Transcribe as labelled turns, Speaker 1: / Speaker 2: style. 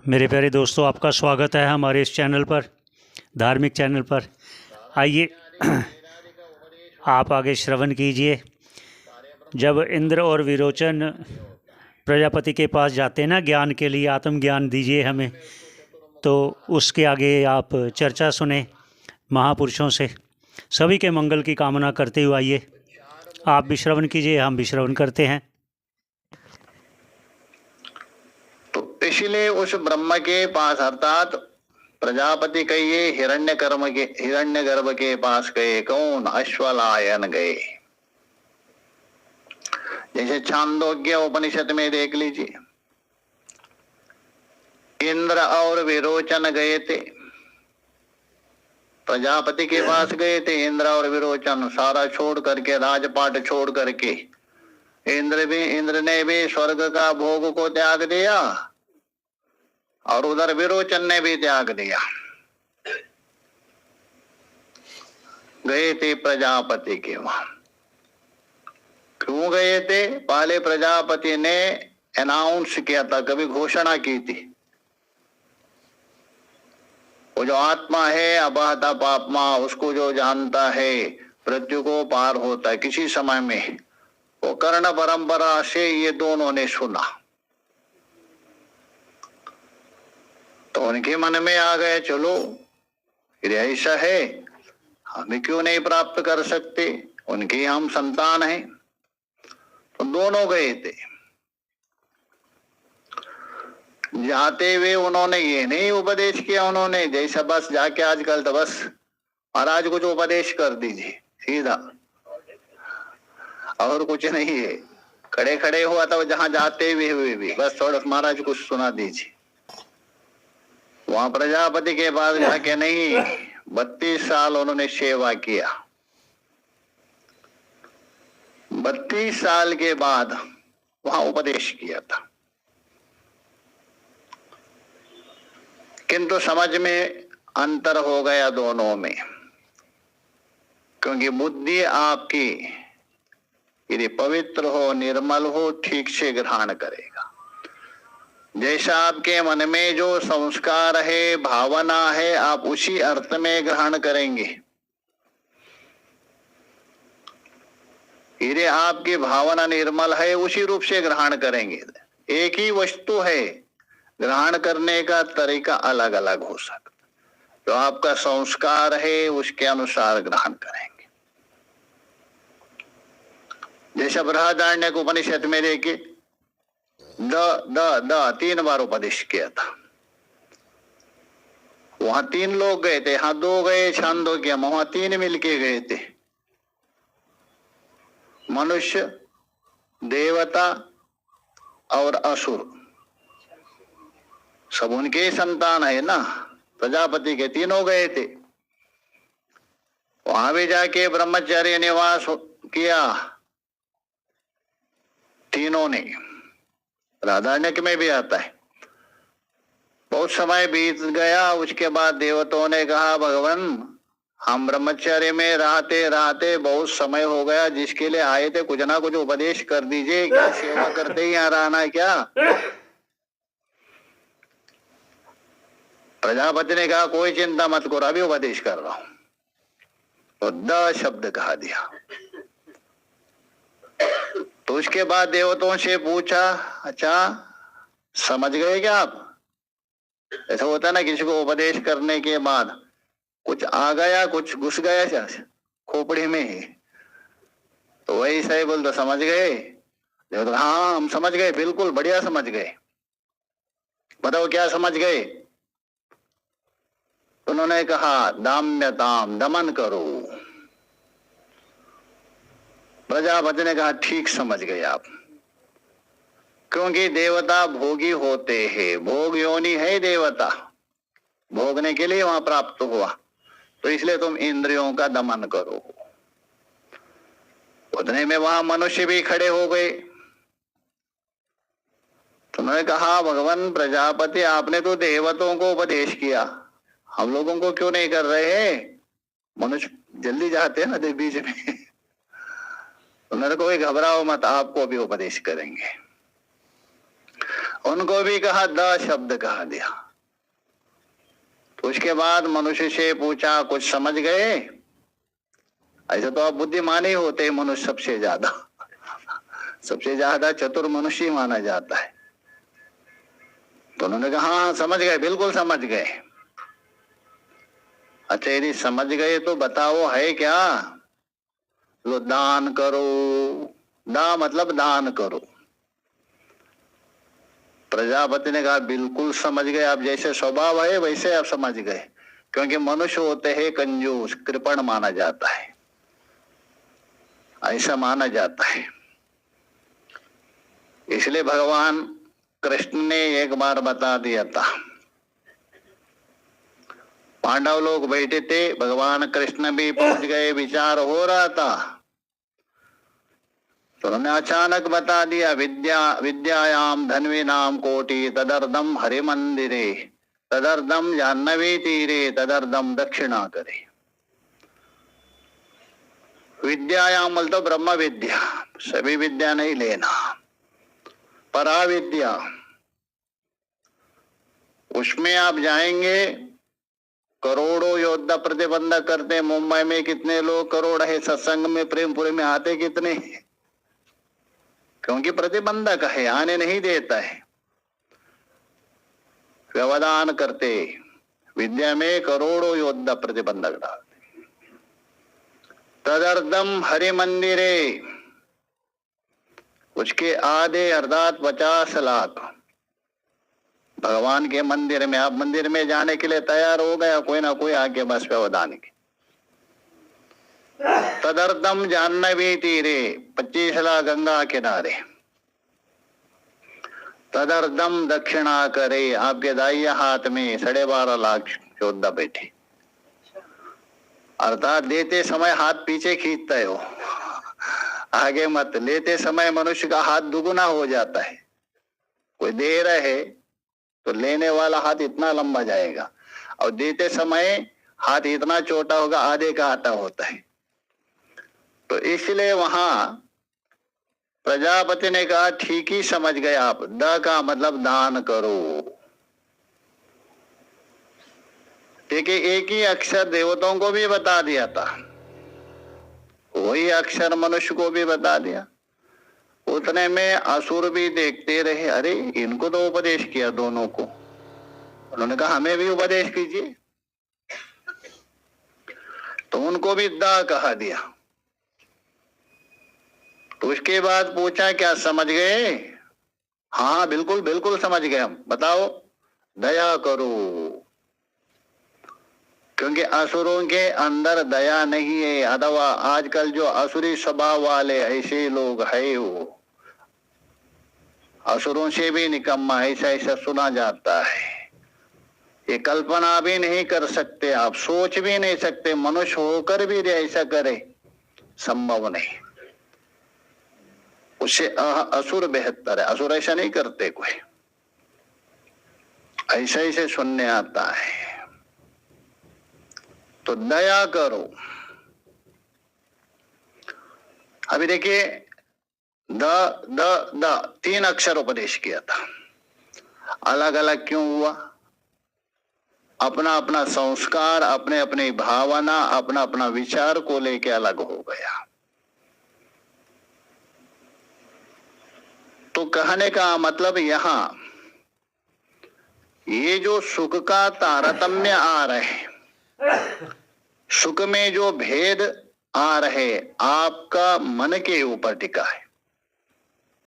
Speaker 1: मेरे प्यारे दोस्तों, आपका स्वागत है हमारे इस चैनल पर, धार्मिक चैनल पर। आइए आप आगे श्रवण कीजिए। जब इंद्र और विरोचन प्रजापति के पास जाते हैं ना ज्ञान के लिए, आत्मज्ञान दीजिए हमें, तो उसके आगे आप चर्चा सुने महापुरुषों से। सभी के मंगल की कामना करते हुए आइए आप भी श्रवण कीजिए, हम भी श्रवण करते हैं।
Speaker 2: तो इसलिए उस ब्रह्म के पास अर्थात प्रजापति कहिए हिरण्य गर्भ के पास गए। कौन? अश्वलायन गए। जैसे छांदोग्य उपनिषद में देख लीजिए, इंद्र और विरोचन गए थे, प्रजापति के पास गए थे। इंद्र और विरोचन सारा छोड़ करके, राजपाट छोड़ करके, इंद्र ने भी स्वर्ग का भोग को त्याग दिया और उधर विरोचन ने भी त्याग दिया। गए थे प्रजापति के वहां। क्यों गए थे? पहले प्रजापति ने अनाउंस किया था, कभी घोषणा की थी, वो जो आत्मा है अपाहता पापमा, उसको जो जानता है मृत्यु को पार होता है किसी समय में। वो कर्ण परंपरा से ये दोनों ने सुना, तो उनके मन में आ गए, चलो फिर ऐसा है, हमें क्यों नहीं प्राप्त कर सकते, उनके हम संतान हैं। तो दोनों गए थे। जाते हुए उन्होंने ये नहीं उपदेश किया, उन्होंने जैसा बस जाके आजकल तो बस महाराज कुछ उपदेश कर दीजिए सीधा, और कुछ नहीं है। खड़े खड़े हुआ था जहां जाते हुए भी बस थोड़ा महाराज कुछ सुना दीजिए। वहां प्रजापति के पास जाके नहीं, 32 साल उन्होंने सेवा किया। 32 साल के बाद वहां उपदेश किया था, किंतु समझ में अंतर हो गया दोनों में। क्योंकि बुद्धि आपकी यदि पवित्र हो, निर्मल हो, ठीक से ग्रहण करेगा। जैसा आपके मन में जो संस्कार है, भावना है, आप उसी अर्थ में ग्रहण करेंगे। यदि आपकी भावना निर्मल है, उसी रूप से ग्रहण करेंगे। एक ही वस्तु है, ग्रहण करने का तरीका अलग अलग हो सकता। जो आपका संस्कार है उसके अनुसार ग्रहण करेंगे। जैसा बृहदारण्यक उपनिषद में देखिए, द 3 बार उपदेश किया था। वहां 3 लोग गए थे, यहां 2 गए छांदोग्य, वहां 3 मिलके गए थे। मनुष्य, देवता और असुर सब उनके संतान है ना, प्रजापति के। तीनों गए थे। वहां भी जाके ब्रह्मचर्य निवास किया तीनों ने। राधारण्यक में भी आता है। बहुत समय बीत गया, उसके बाद देवताओं ने कहा, भगवान हम ब्रह्मचर्य में रहते रहते बहुत समय हो गया, जिसके लिए आए थे कुछ ना कुछ उपदेश कर दीजिए। क्या सेवा करते ही यहाँ रहना है क्या? प्रजापति ने कहा, कोई चिंता मत करो, अभी उपदेश कर रहा हूं। तो द शब्द कहा दिया। तो उसके बाद देवताओं से पूछा, अच्छा समझ गए क्या आप? ऐसा होता है ना, किसी को उपदेश करने के बाद कुछ आ गया, कुछ घुस गया खोपड़ी में ही, तो वही सही बोल, तो समझ गए? देवता, हाँ हम समझ गए, बिल्कुल बढ़िया समझ गए। बताओ क्या समझ गए? उन्होंने कहा, दाम्यताम, दमन करो। प्रजापति ने कहा, ठीक समझ गए आप। क्योंकि देवता भोगी होते हैं, भोग योनि है देवता, भोगने के लिए वहां प्राप्त हुआ, तो इसलिए तुम इंद्रियों का दमन करो। उतने में वहां मनुष्य भी खड़े हो गए। तो उन्होंने कहा, भगवान प्रजापति आपने तो देवताओं को उपदेश किया, हम लोगों को क्यों नहीं कर रहे हैं? मनुष्य जल्दी जाते हैं ना बीच में। उन्होंने कोई घबराओ मत, आपको भी उपदेश करेंगे। उनको भी कहा, द शब्द कहा दिया। तो उसके बाद मनुष्य से पूछा, कुछ समझ गए? ऐसे तो आप बुद्धिमान ही होते हैं मनुष्य, सबसे ज्यादा चतुर मनुष्य ही माना जाता है। तो उन्होंने कहा, हाँ समझ गए, बिल्कुल समझ गए। अच्छा यदि समझ गए तो बताओ है क्या? तो दान करो। दा मतलब दान करो। प्रजापति ने कहा, बिल्कुल समझ गए, आप जैसे स्वभाव है वैसे आप समझ गए। क्योंकि मनुष्य होते हैं कंजूस, कृपण माना जाता है, ऐसा माना जाता है। इसलिए भगवान कृष्ण ने एक बार बता दिया था। पांडव लोग बैठे थे, भगवान कृष्ण भी पहुंच गए, विचार हो रहा था। तो उन्होंने अचानक बता दिया, विद्यायाम धन्वी नाम कोटि तदर्दम हरि मंदिरे तदर्दम जाह्नवी तीरे तदर्दम दक्षिणा करे। विद्यायाम बोल तो ब्रह्म विद्या, सभी विद्या नहीं लेना, पराविद्या, उसमें आप जाएंगे। करोड़ों योद्धा प्रतिबंधक करते हैं। मुंबई में कितने लोग करोड़ है, सत्संग में प्रेमपुरी में आते कितने? क्योंकि प्रतिबंधक है, आने नहीं देता है। व्यवधान करते, विद्या में करोड़ों योद्धा प्रतिबंधक डालते। तदर्दम हरि मंदिरे, उसके आधे अर्थात 50 लाख भगवान के मंदिर में। आप मंदिर में जाने के लिए तैयार हो गया, कोई ना कोई आगे बस व्यवधान की। तदर्दम जाह्नवी तीरे, 25 लाख गंगा किनारे। तदर्दम दक्षिणा करे, आपके दाहिने हाथ में 12.5 लाख योद्धा बैठे। अर्थात देते समय हाथ पीछे खींचता है वो, आगे मत। लेते समय मनुष्य का हाथ दुगुना हो जाता है। कोई दे रहे तो लेने वाला हाथ इतना लंबा जाएगा, और देते समय हाथ इतना छोटा होगा, आधे का आटा होता है। तो इसलिए वहां प्रजापति ने कहा, ठीक ही समझ गए आप, द का मतलब दान करो। देखिए एक ही अक्षर देवताओं को भी बता दिया था, वही अक्षर मनुष्य को भी बता दिया। उतने में असुर भी देखते रहे, अरे इनको तो उपदेश किया दोनों को। उन्होंने कहा, हमें भी उपदेश कीजिए। तो उनको भी दा कहा दिया। तो उसके बाद पूछा, क्या समझ गए? हाँ बिल्कुल बिल्कुल समझ गए हम। बताओ, दया करो। क्योंकि असुरों के अंदर दया नहीं है, अथवा आजकल जो असुरी स्वभाव वाले ऐसे लोग है, वो असुरों से भी निकम्मा, ऐसा ऐसा सुना जाता है। ये कल्पना भी नहीं कर सकते, आप सोच भी नहीं सकते, मनुष्य होकर भी ऐसा करे, संभव नहीं। उससे असुर बेहतर है। असुर ऐसा नहीं करते, कोई ऐसे ऐसे सुनने आता है। तो दया करो। अभी देखिए, द द द 3 अक्षर उपदेश किया था। अलग अलग क्यों हुआ? अपना अपना संस्कार, अपने अपनी भावना, अपना अपना विचार को लेके अलग हो गया। तो कहने का मतलब यहां, ये जो सुख का तारतम्य आ रहे, सुख में जो भेद आ रहे, आपका मन के ऊपर टिका है।